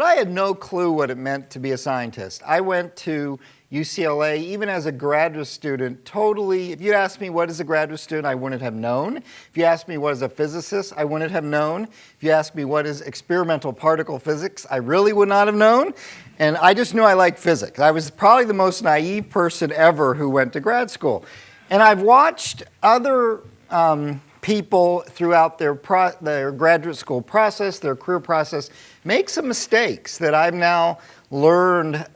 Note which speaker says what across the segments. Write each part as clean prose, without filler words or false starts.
Speaker 1: But I had no clue what it meant to be a scientist. I went to UCLA, even as a graduate student, totally, if you asked me what is a graduate student, I wouldn't have known. If you asked me what is a physicist, I wouldn't have known. If you asked me what is experimental particle physics, I really would not have known. And I just knew I liked physics. I was probably the most naive person ever who went to grad school. And I've watched other people throughout their graduate school process, their career process, make some mistakes that I've now learned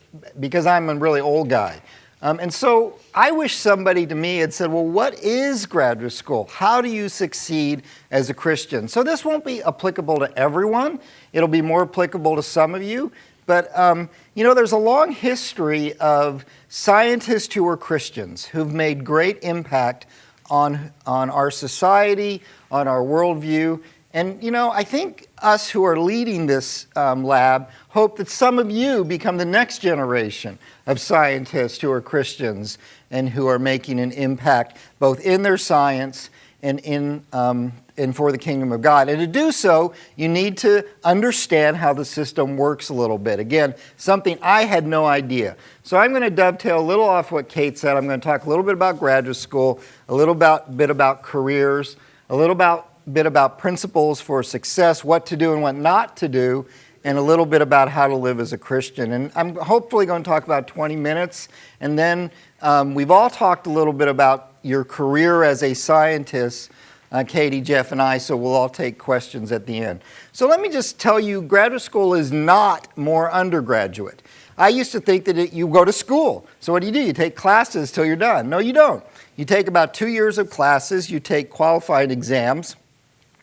Speaker 1: because I'm a really old guy. And so I wish somebody to me had said, well, what is graduate school? How do you succeed as a Christian? So this won't be applicable to everyone. It'll be more applicable to some of you. But, you know, there's a long history of scientists who are Christians who've made great impact on our society, on our worldview. And, you know, I think us who are leading this lab hope that some of you become the next generation of scientists who are Christians and who are making an impact both in their science and for the kingdom of God. And to do so, you need to understand how the system works a little bit. Again, something I had no idea. So I'm going to dovetail a little off what Kate said. I'm going to talk a little bit about graduate school, a little bit about careers, a little bit about principles for success, what to do and what not to do, and a little bit about how to live as a Christian. And I'm hopefully going to talk about 20 minutes. And then we've all talked a little bit about your career as a scientist, Katie, Jeff, and I, so we'll all take questions at the end. So let me just tell you, graduate school is not more undergraduate. I used to think that you go to school. So what do? You take classes till you're done. No, you don't. You take about 2 years of classes, you take qualifying exams,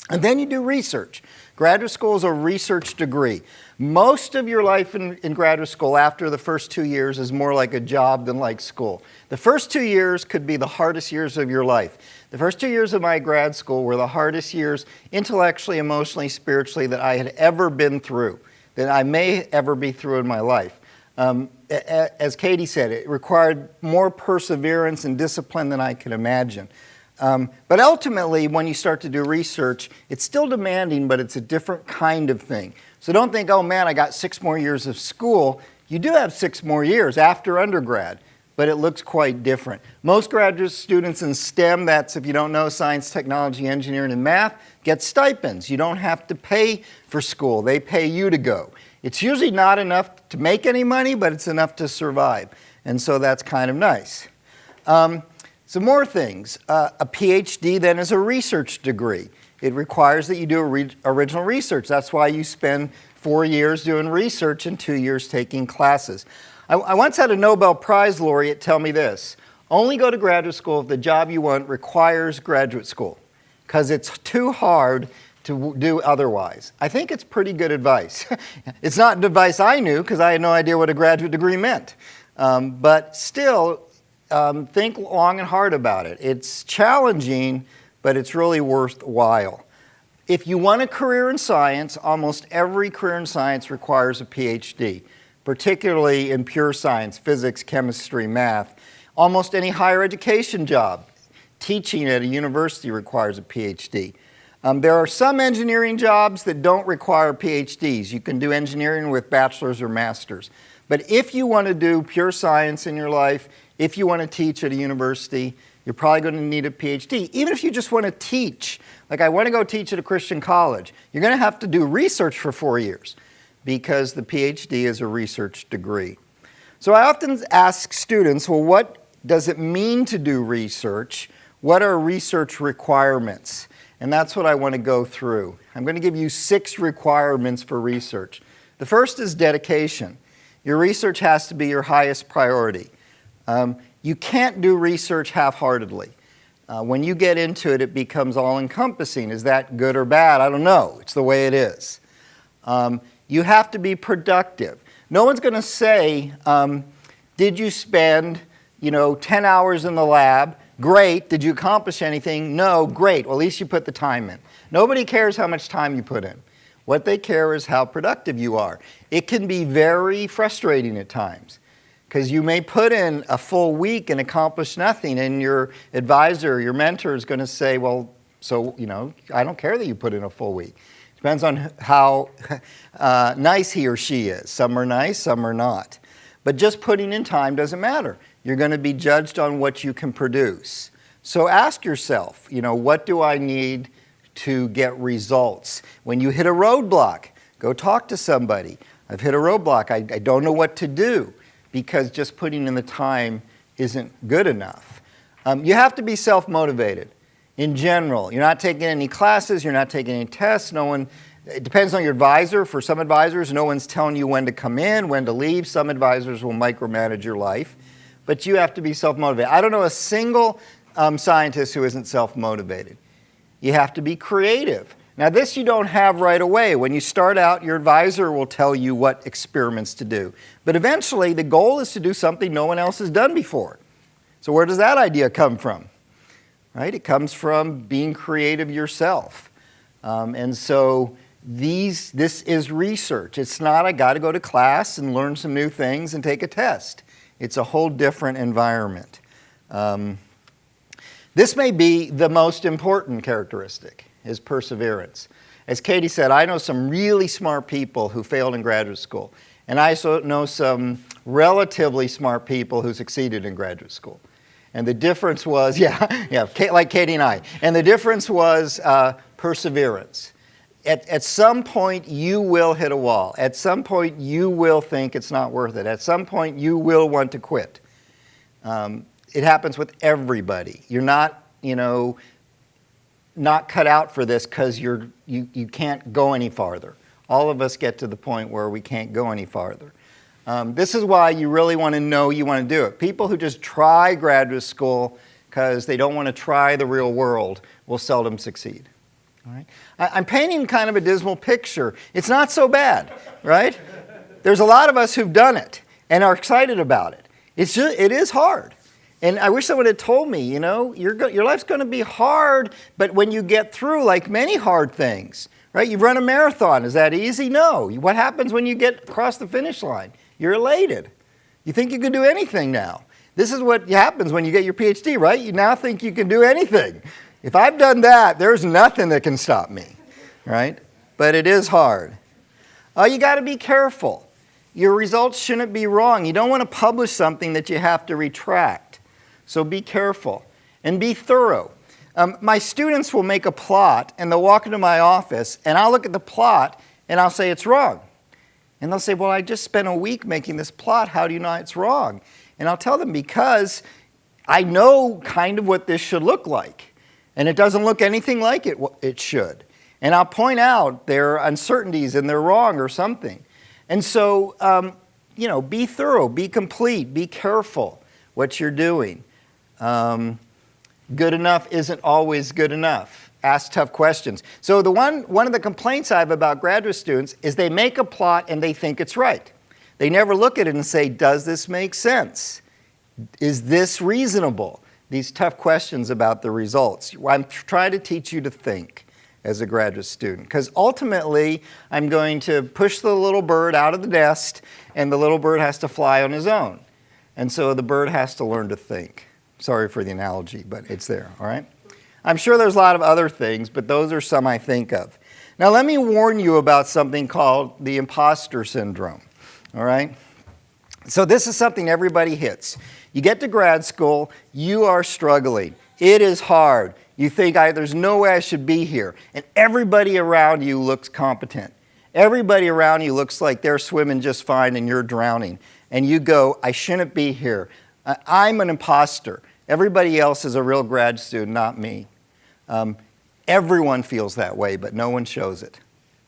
Speaker 1: and then you do research. Graduate school is a research degree. Most of your life in graduate school after the first 2 years is more like a job than like school. The first 2 years could be the hardest years of your life. The first 2 years of my grad school were the hardest years intellectually, emotionally, spiritually that I had ever been through, that I may ever be through in my life. As Katie said, it required more perseverance and discipline than I could imagine. But ultimately, when you start to do research, it's still demanding, but it's a different kind of thing. So don't think, oh man, I got 6 more years of school. You do have 6 more years after undergrad, but it looks quite different. Most graduate students in STEM, that's if you don't know, science, technology, engineering, and math, get stipends. You don't have to pay for school. They pay you to go. It's usually not enough to make any money, but it's enough to survive. And so that's kind of nice. Some more things. A PhD then is a research degree. It requires that you do original research. That's why you spend 4 years doing research and 2 years taking classes. I once had a Nobel Prize laureate tell me this: only go to graduate school if the job you want requires graduate school, because it's too hard to do otherwise. I think it's pretty good advice. It's not advice I knew because I had no idea what a graduate degree meant. But still, think long and hard about it. It's challenging, but it's really worthwhile. If you want a career in science, almost every career in science requires a PhD, particularly in pure science, physics, chemistry, math. Almost any higher education job, teaching at a university requires a PhD. There are some engineering jobs that don't require PhDs. You can do engineering with bachelor's or master's. But if you want to do pure science in your life, if you want to teach at a university, you're probably going to need a PhD. Even if you just want to teach, like I want to go teach at a Christian college, you're going to have to do research for 4 years because the PhD is a research degree. So I often ask students, well, what does it mean to do research? What are research requirements? And that's what I want to go through. I'm going to give you 6 requirements for research. The first is dedication. Your research has to be your highest priority. You can't do research half-heartedly. When you get into it, it becomes all-encompassing. Is that good or bad? I don't know. It's the way it is. You have to be productive. No one's going to say, did you spend 10 hours in the lab? Great. Did you accomplish anything? No. Great. Well, at least you put the time in. Nobody cares how much time you put in. What they care is how productive you are. It can be very frustrating at times because you may put in a full week and accomplish nothing, and your advisor, your mentor is going to say, well, so, I don't care that you put in a full week. Depends on how nice he or she is. Some are nice, some are not. But just putting in time doesn't matter. You're going to be judged on what you can produce. So ask yourself, what do I need to get results? When you hit a roadblock, go talk to somebody. I've hit a roadblock. I don't know what to do, because just putting in the time isn't good enough. You have to be self-motivated in general. You're not taking any classes. You're not taking any tests. It depends on your advisor. For some advisors, no one's telling you when to come in, when to leave. Some advisors will micromanage your life. But you have to be self-motivated. I don't know a single scientist who isn't self-motivated. You have to be creative. Now, this you don't have right away. When you start out, your advisor will tell you what experiments to do. But eventually, the goal is to do something no one else has done before. So where does that idea come from? Right? It comes from being creative yourself. And so this is research. It's not, I got to go to class and learn some new things and take a test. It's a whole different environment. This may be the most important characteristic, is perseverance. As Katie said, I know some really smart people who failed in graduate school. And I also know some relatively smart people who succeeded in graduate school. And the difference was, like Katie and I. And the difference was perseverance. At some point, you will hit a wall. At some point, you will think it's not worth it. At some point, you will want to quit. It happens with everybody. You're not, not cut out for this because you can't go any farther. All of us get to the point where we can't go any farther. This is why you really want to know you want to do it. People who just try graduate school because they don't want to try the real world will seldom succeed. All right? I'm painting kind of a dismal picture. It's not so bad, right? There's a lot of us who've done it and are excited about it. It is hard. And I wish someone had told me, your life's going to be hard, but when you get through, like many hard things, right? You run a marathon. Is that easy? No. What happens when you get across the finish line? You're elated. You think you can do anything now. This is what happens when you get your PhD, right? You now think you can do anything. If I've done that, there's nothing that can stop me, right? But it is hard. You got to be careful. Your results shouldn't be wrong. You don't want to publish something that you have to retract. So be careful and be thorough. My students will make a plot and they'll walk into my office and I'll look at the plot and I'll say it's wrong. And they'll say, well, I just spent a week making this plot. How do you know it's wrong? And I'll tell them, because I know kind of what this should look like. And it doesn't look anything like it should. And I'll point out there are uncertainties and they're wrong or something. And so, be thorough, be complete, be careful what you're doing. Good enough isn't always good enough. Ask tough questions. So one of the complaints I have about graduate students is they make a plot and they think it's right. They never look at it and say, does this make sense? Is this reasonable? These tough questions about the results. I'm trying to teach you to think as a graduate student, because ultimately I'm going to push the little bird out of the nest and the little bird has to fly on his own. And so the bird has to learn to think. Sorry for the analogy, but it's there, all right? I'm sure there's a lot of other things, but those are some I think of. Now let me warn you about something called the impostor syndrome, all right? So this is something everybody hits. You get to grad school, you are struggling. It is hard. You think, there's no way I should be here. And everybody around you looks competent. Everybody around you looks like they're swimming just fine and you're drowning. And you go, I shouldn't be here. I'm an imposter. Everybody else is a real grad student, not me. Everyone feels that way, but no one shows it.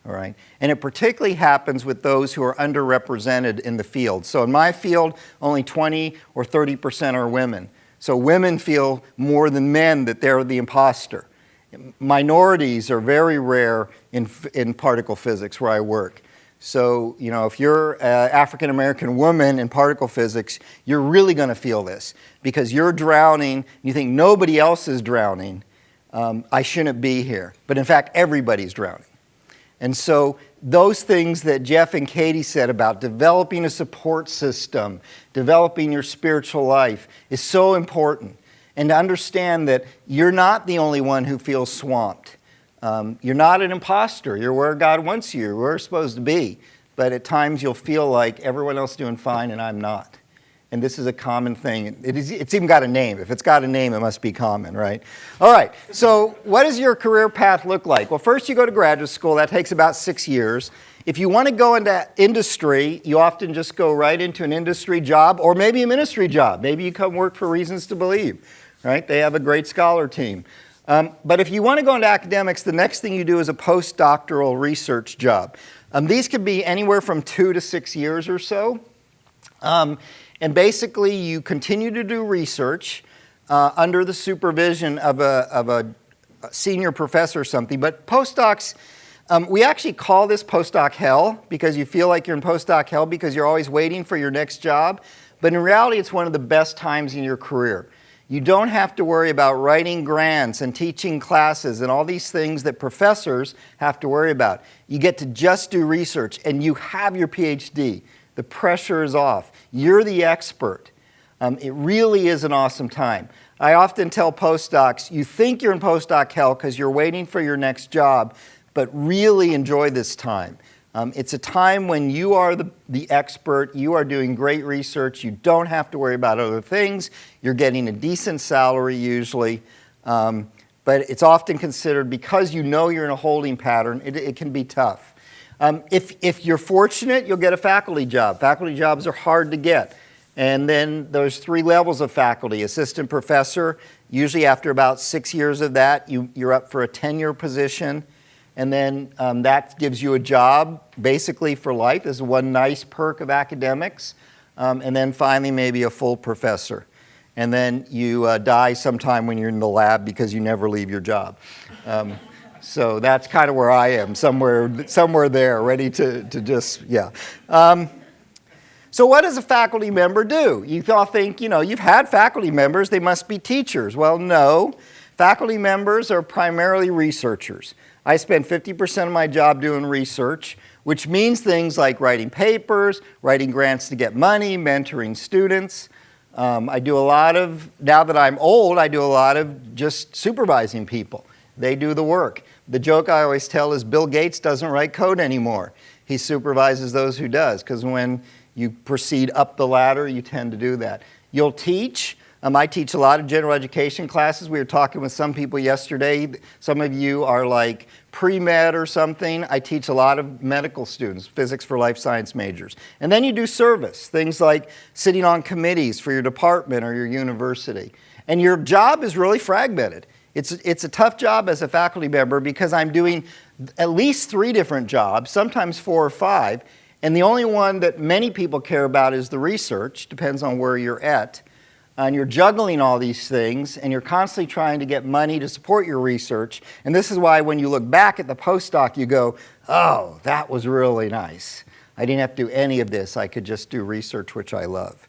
Speaker 1: All right? And it particularly happens with those who are underrepresented in the field. So in my field, only 20 or 30% are women. So women feel more than men that they're the imposter. Minorities are very rare in particle physics where I work. So, if you're an African-American woman in particle physics, you're really going to feel this because you're drowning. You think nobody else is drowning. I shouldn't be here. But in fact, everybody's drowning. And so those things that Jeff and Katie said about developing a support system, developing your spiritual life is so important. And to understand that you're not the only one who feels swamped. You're not an impostor. You're where God wants you. You're where you're supposed to be. But at times you'll feel like everyone else is doing fine and I'm not. And this is a common thing. It's even got a name. If it's got a name, it must be common, right? All right, so what does your career path look like? Well, first you go to graduate school. That takes about 6 years. If you want to go into industry, you often just go right into an industry job or maybe a ministry job. Maybe you come work for Reasons to Believe, right? They have a great scholar team. But if you want to go into academics, the next thing you do is a postdoctoral research job. These could be anywhere from 2 to 6 years or so. And basically, you continue to do research under the supervision of a senior professor or something. But postdocs, we actually call this postdoc hell because you feel like you're in postdoc hell because you're always waiting for your next job. But in reality, it's one of the best times in your career. You don't have to worry about writing grants and teaching classes and all these things that professors have to worry about. You get to just do research, and you have your PhD. The pressure is off. You're the expert. It really is an awesome time. I often tell postdocs, you think you're in postdoc hell because you're waiting for your next job, but really enjoy this time. It's a time when you are the expert, you are doing great research, you don't have to worry about other things, you're getting a decent salary usually, but it's often considered, because you know you're in a holding pattern, it can be tough. If you're fortunate, you'll get a faculty job. Faculty jobs are hard to get. And then there's 3 levels of faculty. Assistant professor, usually after about 6 years of that, you're up for a tenure position. And then that gives you a job basically for life. This is one nice perk of academics. And then finally maybe a full professor. And then you die sometime when you're in the lab because you never leave your job. So that's kind of where I am, somewhere there, ready to just, yeah. So what does a faculty member do? You all think, you've had faculty members, they must be teachers. Well, no. Faculty members are primarily researchers. I spend 50% of my job doing research, which means things like writing papers, writing grants to get money, mentoring students. I do a lot of, now that I'm old, I do a lot of just supervising people. They do the work. The joke I always tell is Bill Gates doesn't write code anymore. He supervises those who does, because when you proceed up the ladder, you tend to do that. You'll teach. I teach a lot of general education classes. We were talking with some people yesterday. Some of you are like pre-med or something. I teach a lot of medical students, physics for life science majors. And then you do service, things like sitting on committees for your department or your university. And your job is really fragmented. It's a tough job as a faculty member because I'm doing at least 3 different jobs, sometimes 4 or 5, and the only one that many people care about is the research, depends on where you're at. And you're juggling all these things, and you're constantly trying to get money to support your research. And this is why when you look back at the postdoc, you go, oh, that was really nice. I didn't have to do any of this. I could just do research, which I love.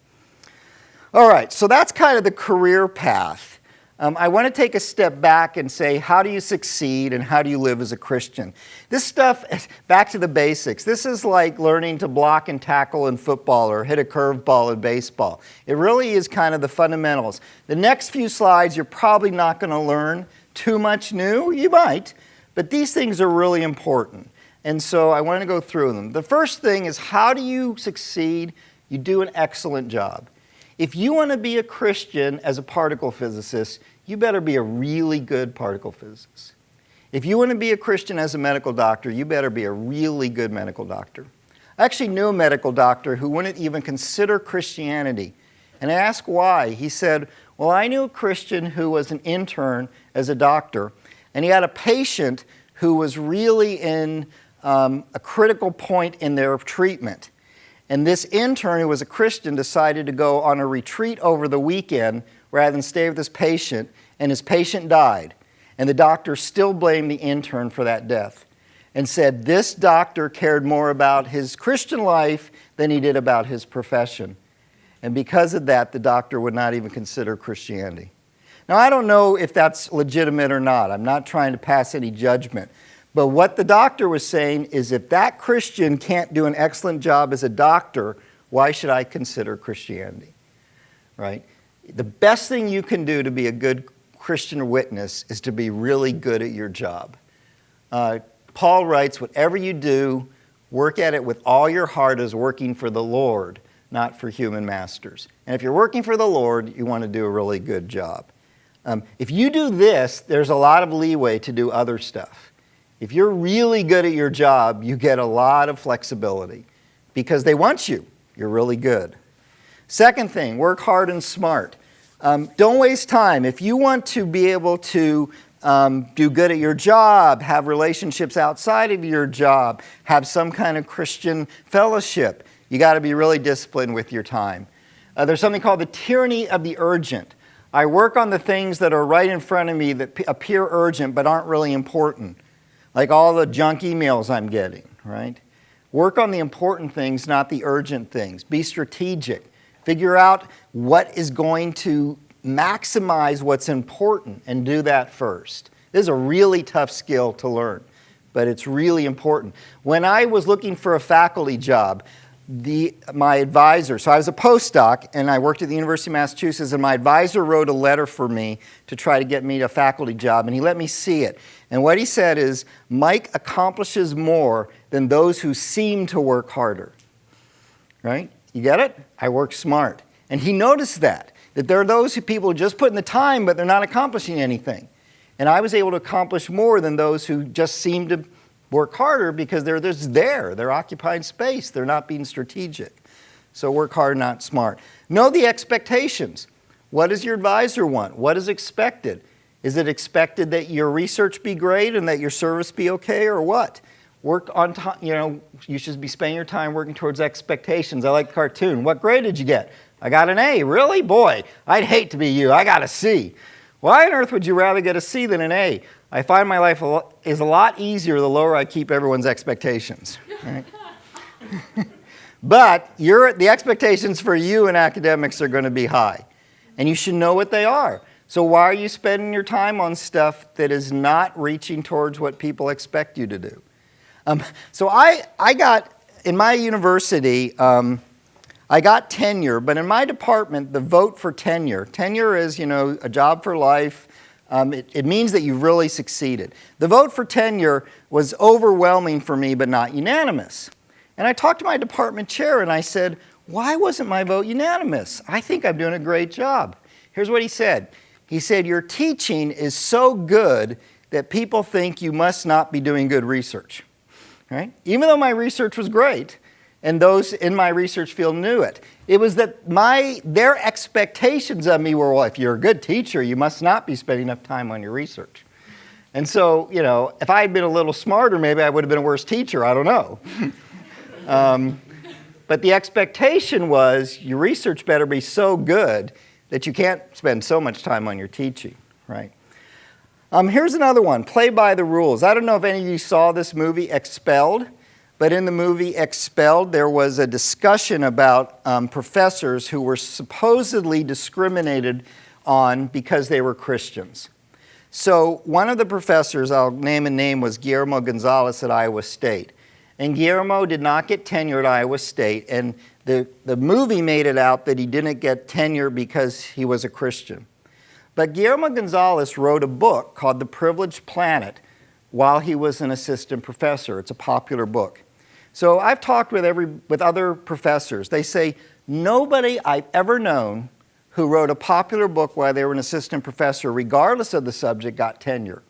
Speaker 1: All right, so that's kind of the career path. I want to take a step back and say, how do you succeed and how do you live as a Christian? This stuff, back to the basics, this is like learning to block and tackle in football or hit a curveball in baseball. It really is kind of the fundamentals. The next few slides, you're probably not going to learn too much new. You might, but these things are really important. And so I want to go through them. The first thing is, how do you succeed? You do an excellent job. If you want to be a Christian as a particle physicist, you better be a really good particle physicist. If you want to be a Christian as a medical doctor, you better be a really good medical doctor. I actually knew a medical doctor who wouldn't even consider Christianity. And I asked why. He said, well, I knew a Christian who was an intern as a doctor, and he had a patient who was really in a critical point in their treatment. And this intern, who was a Christian, decided to go on a retreat over the weekend rather than stay with this patient, and his patient died. And the doctor still blamed the intern for that death and said this doctor cared more about his Christian life than he did about his profession. And because of that, the doctor would not even consider Christianity. Now, I don't know if that's legitimate or not. I'm not trying to pass any judgment. But what the doctor was saying is, if that Christian can't do an excellent job as a doctor, why should I consider Christianity? Right? The best thing you can do to be a good Christian witness is to be really good at your job. Paul writes, whatever you do, work at it with all your heart as working for the Lord, not for human masters. And if you're working for the Lord, you want to do a really good job. If you do this, there's a lot of leeway to do other stuff. If you're really good at your job, you get a lot of flexibility because they want you. You're really good. Second thing, work hard and smart. Don't waste time. If you want to be able to do good at your job, have relationships outside of your job, have some kind of Christian fellowship, you got to be really disciplined with your time. There's something called the tyranny of the urgent. I work on the things that are right in front of me that appear urgent but aren't really important, like all the junk emails I'm getting, right? Work on the important things, not the urgent things. Be strategic. Figure out what is going to maximize what's important and do that first. This is a really tough skill to learn, but it's really important. When I was looking for a faculty job, my advisor, so I was a postdoc and I worked at the University of Massachusetts, and my advisor wrote a letter for me to try to get me a faculty job, and he let me see it. And what he said is, Mike accomplishes more than those who seem to work harder. Right? You get it? I work smart. And he noticed that there are those people who just put in the time, but they're not accomplishing anything. And I was able to accomplish more than those who just seem to work harder because they're just there. They're occupying space. They're not being strategic. So work hard, not smart. Know the expectations. What does your advisor want? What is expected? Is it expected that your research be great and that your service be okay, or what? Work on time. You should be spending your time working towards expectations. I like the cartoon. What grade did you get? I got an A. Really? Boy, I'd hate to be you. I got a C. Why on earth would you rather get a C than an A? I find my life is a lot easier the lower I keep everyone's expectations. Right? But the expectations for you in academics are going to be high. And you should know what they are. So why are you spending your time on stuff that is not reaching towards what people expect you to do? So I got, in my university, I got tenure, but in my department, the vote for tenure is, a job for life. It means that you've really succeeded. The vote for tenure was overwhelming for me, but not unanimous. And I talked to my department chair and I said, why wasn't my vote unanimous? I think I'm doing a great job. Here's what he said. He said, your teaching is so good that people think you must not be doing good research. Right? Even though my research was great, and those in my research field knew it. It was that their expectations of me were, well, if you're a good teacher, you must not be spending enough time on your research. And so, if I had been a little smarter, maybe I would have been a worse teacher. I don't know. But the expectation was your research better be so good that you can't spend so much time on your teaching, right? Here's another one, play by the rules. I don't know if any of you saw this movie, Expelled. But in the movie Expelled, there was a discussion about professors who were supposedly discriminated on because they were Christians. So one of the professors, I'll name a name, was Guillermo Gonzalez at Iowa State. And Guillermo did not get tenure at Iowa State, and the movie made it out that he didn't get tenure because he was a Christian. But Guillermo Gonzalez wrote a book called The Privileged Planet while he was an assistant professor. It's a popular book. So I've talked with other professors. They say, nobody I've ever known who wrote a popular book while they were an assistant professor, regardless of the subject, got tenure.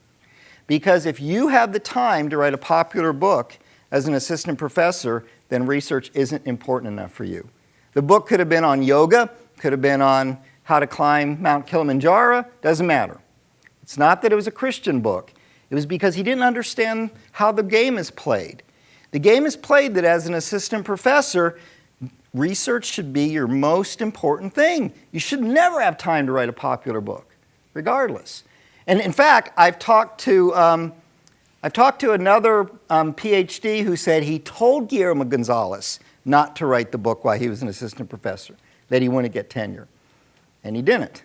Speaker 1: Because if you have the time to write a popular book as an assistant professor, then research isn't important enough for you. The book could have been on yoga, could have been on how to climb Mount Kilimanjaro, doesn't matter. It's not that it was a Christian book. It was because he didn't understand how the game is played. The game is played that as an assistant professor, research should be your most important thing. You should never have time to write a popular book, regardless. And in fact, I've talked to another PhD who said he told Guillermo Gonzalez not to write the book while he was an assistant professor, that he wouldn't get tenure. And he didn't.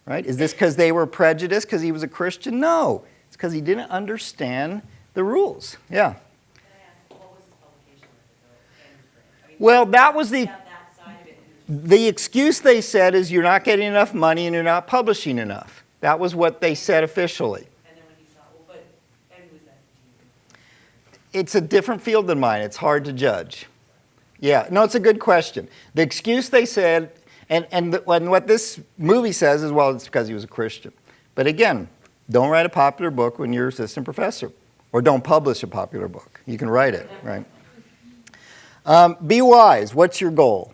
Speaker 1: Right? Is this because they were prejudiced because he was a Christian? No. It's because he didn't understand the rules. Yeah. Well, that was the excuse they said is you're not getting enough money and you're not publishing enough. That was what they said officially.
Speaker 2: And then when he saw, well, but, and was that
Speaker 1: It's a different field than mine. It's hard to judge. Yeah, no, it's a good question. The excuse they said, and what this movie says is, well, it's because he was a Christian. But again, don't write a popular book when you're assistant professor. Or don't publish a popular book. You can write it, right? Be wise. What's your goal?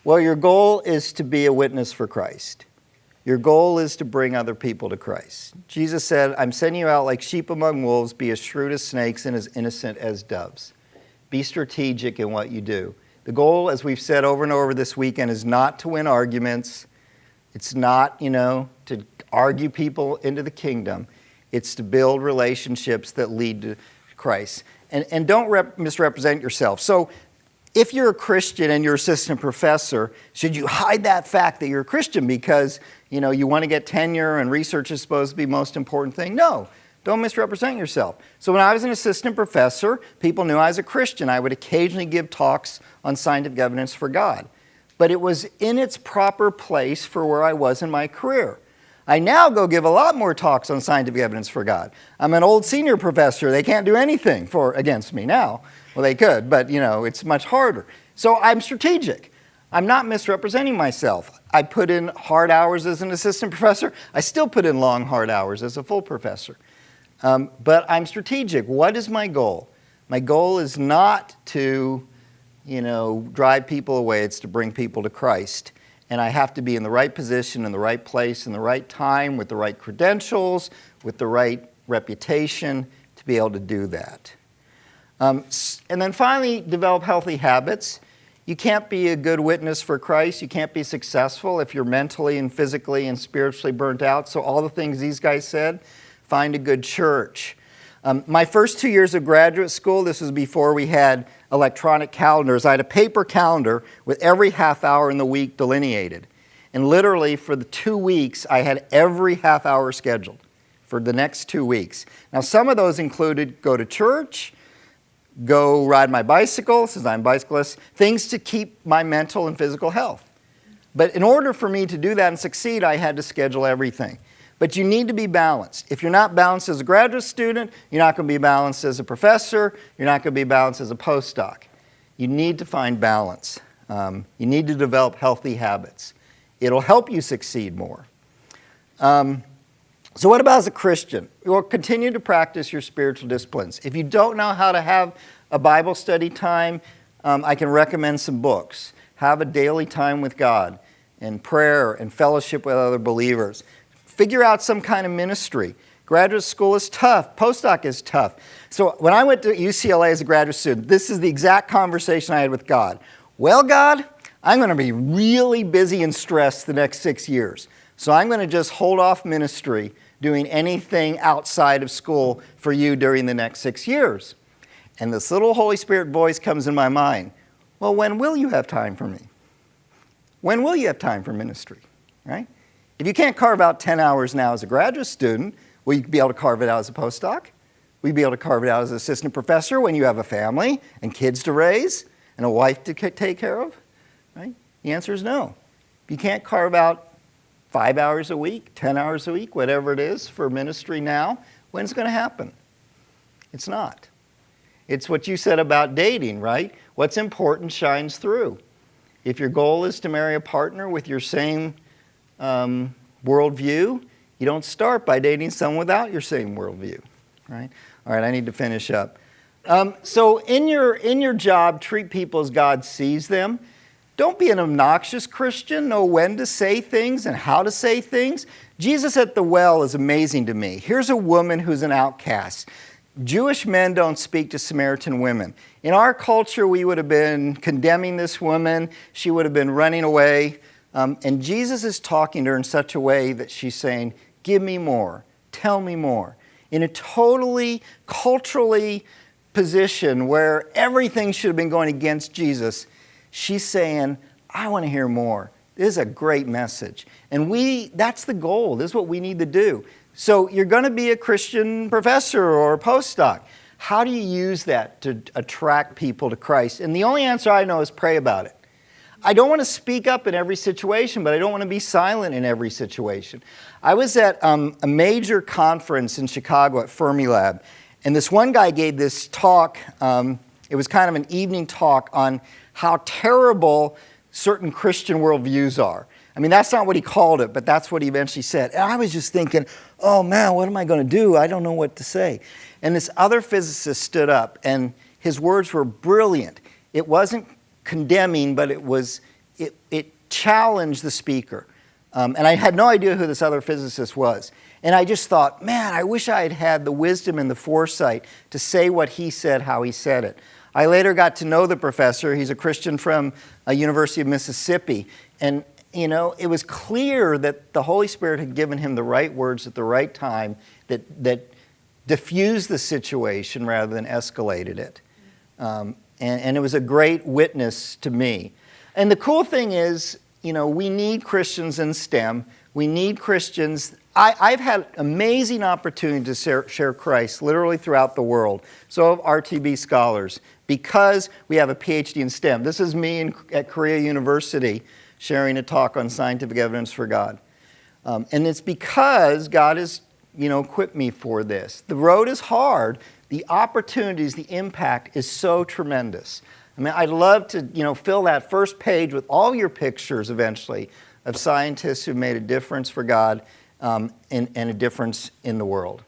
Speaker 1: Well, your goal is to be a witness for Christ. Your goal is to bring other people to Christ. Jesus said, I'm sending you out like sheep among wolves. Be as shrewd as snakes and as innocent as doves. Be strategic in what you do. The goal, as we've said over and over this weekend, is not to win arguments. It's not, to argue people into the kingdom. It's to build relationships that lead to Christ. And don't misrepresent yourself. So if you're a Christian and you're assistant professor, should you hide that fact that you're a Christian because, you want to get tenure and research is supposed to be the most important thing? No, don't misrepresent yourself. So when I was an assistant professor, people knew I was a Christian. I would occasionally give talks on scientific evidence for God. But it was in its proper place for where I was in my career. I now go give a lot more talks on scientific evidence for God. I'm an old senior professor. They can't do anything against me now. Well, they could, but it's much harder. So I'm strategic. I'm not misrepresenting myself. I put in hard hours as an assistant professor. I still put in long, hard hours as a full professor. But I'm strategic. What is my goal? My goal is not to, drive people away. It's to bring people to Christ. And I have to be in the right position, in the right place, in the right time, with the right credentials, with the right reputation to be able to do that. And then finally, develop healthy habits. You can't be a good witness for Christ. You can't be successful if you're mentally and physically and spiritually burnt out. So all the things these guys said, find a good church. My first 2 years of graduate school, this was before we had electronic calendars. I had a paper calendar with every half hour in the week delineated. And literally for the 2 weeks, I had every half hour scheduled for the next 2 weeks. Now some of those included go to church, go ride my bicycle, since I'm a bicyclist, things to keep my mental and physical health. But in order for me to do that and succeed, I had to schedule everything. But you need to be balanced. If you're not balanced as a graduate student, you're not going to be balanced as a professor, you're not going to be balanced as a postdoc. You need to find balance. You need to develop healthy habits. It'll help you succeed more. So what about as a Christian? Well, continue to practice your spiritual disciplines. If you don't know how to have a Bible study time, I can recommend some books. Have a daily time with God and prayer and fellowship with other believers. Figure out some kind of ministry. Graduate school is tough. Postdoc is tough. So when I went to UCLA as a graduate student, this is the exact conversation I had with God. Well, God, I'm going to be really busy and stressed the next 6 years. So I'm going to just hold off ministry, doing anything outside of school for you during the next 6 years. And this little Holy Spirit voice comes in my mind. Well, when will you have time for me? When will you have time for ministry, right? If you can't carve out 10 hours now as a graduate student, will you be able to carve it out as a postdoc? Will you be able to carve it out as an assistant professor when you have a family and kids to raise and a wife to take care of? Right? The answer is no. If you can't carve out 5 hours a week, 10 hours a week, whatever it is for ministry now, when's it going to happen? It's not. It's what you said about dating, right? What's important shines through. If your goal is to marry a partner with your same worldview, you don't start by dating someone without your same worldview, right? All right, I need to finish up. So in your job, treat people as God sees them. Don't be an obnoxious Christian. Know when to say things and how to say things. Jesus at the well is amazing to me. Here's a woman who's an outcast. Jewish men don't speak to Samaritan women. In our culture, we would have been condemning this woman. She would have been running away. And Jesus is talking to her in such a way that she's saying, give me more, tell me more. In a totally culturally position where everything should have been going against Jesus, she's saying, I want to hear more. This is a great message. And that's the goal. This is what we need to do. So you're going to be a Christian professor or a postdoc. How do you use that to attract people to Christ? And the only answer I know is pray about it. I don't want to speak up in every situation, but I don't want to be silent in every situation. I was at a major conference in Chicago at Fermilab, And this one guy gave this talk, it was kind of an evening talk on how terrible certain Christian worldviews are. I mean, that's not what he called it, but that's what he eventually said. And I was just thinking, oh man, what am I going to do? I don't know what to say. And this other physicist stood up, and his words were brilliant. It wasn't condemning, but it challenged the speaker. And I had no idea who this other physicist was. And I just thought, man, I wish I had had the wisdom and the foresight to say what he said, how he said it. I later got to know the professor. He's a Christian from a University of Mississippi. And, you know, it was clear that the Holy Spirit had given him the right words at the right time that diffused the situation rather than escalated it. And it was a great witness to me. And the cool thing is, you know, we need Christians in STEM. We need Christians. I've had amazing opportunity to share Christ literally throughout the world. So have RTB scholars, because we have a PhD in STEM. This is me at Korea University sharing a talk on scientific evidence for God. And it's because God has, you know, equipped me for this. The road is hard. The opportunities, the impact is so tremendous. I mean, I'd love to, you know, fill that first page with all your pictures eventually of scientists who made a difference for God and a difference in the world.